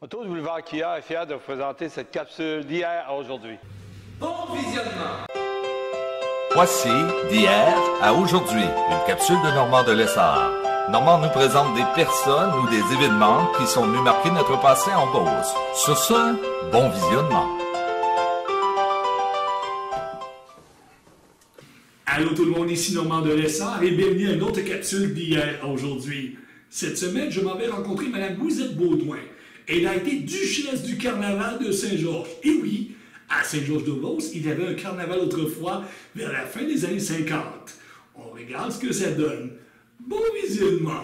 Auto Boulevard Kia est fier de vous présenter cette capsule d'hier à aujourd'hui. Bon visionnement! Voici d'hier à aujourd'hui, une capsule de Normand de Lessard. Normand nous présente des personnes ou des événements qui sont venus marquer notre passé en Beauce. Sur ce, bon visionnement. Allô tout le monde, ici Normand de Lessard et bienvenue à une autre capsule d'hier à aujourd'hui. Cette semaine, je m'en vais rencontrer Mme Louisette Baudouin. Elle a été duchesse du carnaval de Saint-Georges. Et oui, à Saint-Georges-de-Beauce, il y avait un carnaval autrefois vers la fin des années 50. On regarde ce que ça donne. Bon visionnement!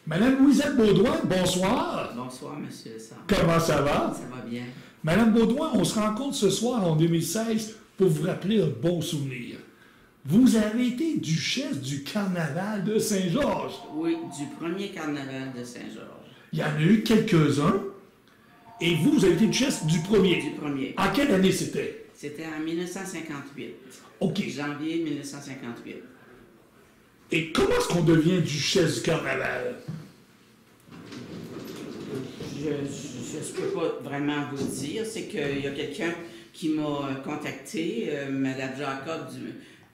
Madame Louisette Baudouin, bonsoir. Bonsoir, monsieur Lessard. Comment ça va? Ça va bien. Madame Baudouin, on se rencontre ce soir en 2016 pour vous rappeler un bon souvenir. Vous avez été duchesse du carnaval de Saint-Georges. Oui, du premier carnaval de Saint-Georges. Il y en a eu quelques-uns. Et vous, vous avez été duchesse du premier. Du premier. En quelle année c'était? C'était en 1958. OK. Janvier 1958. Et comment est-ce qu'on devient duchesse du carnaval? Je ne peux pas vraiment vous dire. C'est qu'il y a quelqu'un qui m'a contacté, Mme Jacob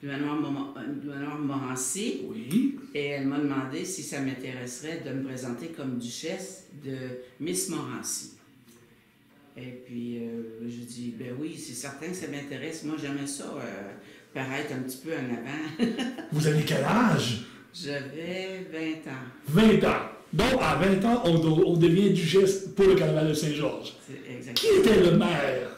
du manoir Morancy. Oui. Et elle m'a demandé si ça m'intéresserait de me présenter comme duchesse de Miss Morancy. Et puis, je dis, ben oui, c'est certain que ça m'intéresse. Moi, j'aimais ça, paraître un petit peu en avant. Vous avez quel âge? J'avais 20 ans. 20 ans. Donc, à 20 ans, on devient duchesse pour le carnaval de Saint-Georges. C'est Qui exactement. était le maire?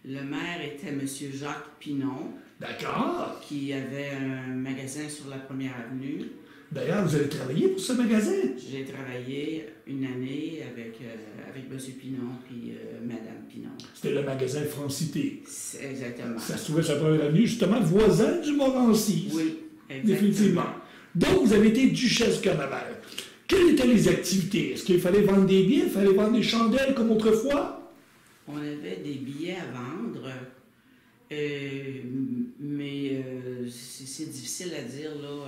Le maire était M. Jacques Pinon, D'accord. qui avait un magasin sur la première avenue. D'ailleurs, vous avez travaillé pour ce magasin? J'ai travaillé une année avec M. Pinon puis Mme Pinon. C'était le magasin Francité. C'est exactement. Ça se trouvait sur la première avenue, justement, voisin du Morancy. Oui, exactement. Définitivement. Donc, vous avez été duchesse du carnaval. Quelles étaient les activités? Est-ce qu'il fallait vendre des billets? Il fallait vendre des chandelles comme autrefois? On avait des billets à vendre, mais c'est difficile à dire, là.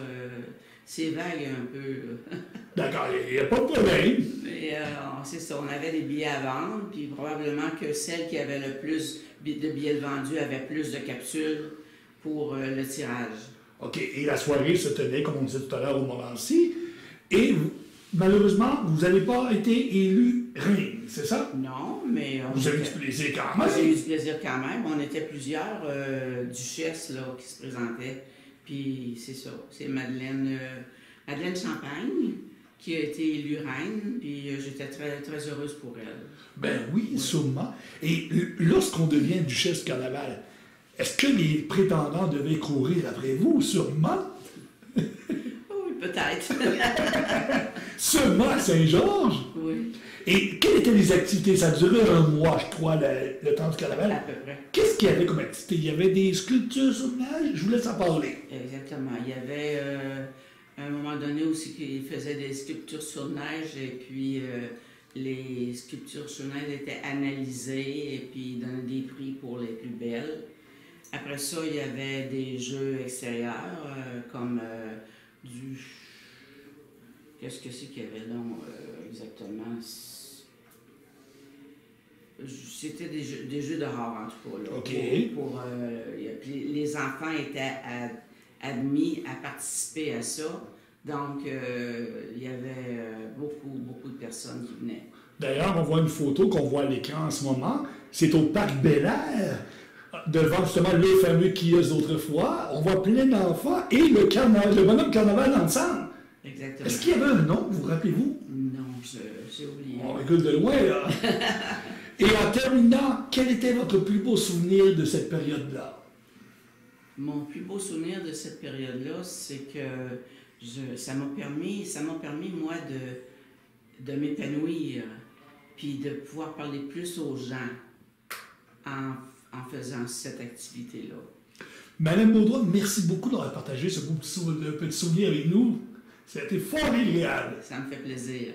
C'est vague un peu. D'accord, il n'y a pas de problème. Mais c'est ça, on avait des billets à vendre, puis probablement que celle qui avait le plus de billets vendus avait plus de capsules pour le tirage. OK, et la soirée se tenait, comme on disait tout à l'heure, au Morancy. Et malheureusement, vous n'avez pas été élu reine, c'est ça? Non, mais... Vous avez eu du plaisir quand même. J'ai eu du plaisir quand même. On était plusieurs duchesses là, qui se présentaient. Puis c'est ça, c'est Madeleine Champagne qui a été élue reine, puis j'étais très, très heureuse pour elle. Ben oui, sûrement. Et lorsqu'on devient duchesse du carnaval, est-ce que les prétendants devaient courir après vous? Sûrement. Oui, peut-être. Seulement à Saint-Georges? Oui, Et quelles étaient les activités? Ça durait un mois, je crois, le temps du carnaval. à peu près. Qu'est-ce qu'il y avait comme activité? Il y avait des sculptures sur neige? Je vous laisse en parler. Exactement. Il y avait, à un moment donné aussi, qu'ils faisaient des sculptures sur neige, et puis les sculptures sur neige étaient analysées, et puis ils donnaient des prix pour les plus belles. Après ça, il y avait des jeux extérieurs, comme du... Qu'est-ce que c'est qu'il y avait là, exactement? C'était des jeux dehors, en tout cas. Là, OK. Puis les enfants étaient admis à participer à ça. Donc, il y avait beaucoup de personnes qui venaient. D'ailleurs, on voit une photo qu'on voit à l'écran en ce moment. C'est au Parc Bel-Air. devant justement le fameux kiosque d'autrefois. On voit plein d'enfants et le bonhomme carnaval ensemble. Exactement. Est-ce qu'il y avait un nom, vous rappelez-vous? Non, j'ai oublié. On regarde de loin, là. Et en terminant, quel était votre plus beau souvenir de cette période-là? Mon plus beau souvenir de cette période-là, c'est que ça m'a permis, moi, de m'épanouir, puis de pouvoir parler plus aux gens en faisant cette activité-là. Madame Baudouin, merci beaucoup d'avoir partagé ce petit souvenir avec nous. Ça a été fort agréable. Ça me fait plaisir.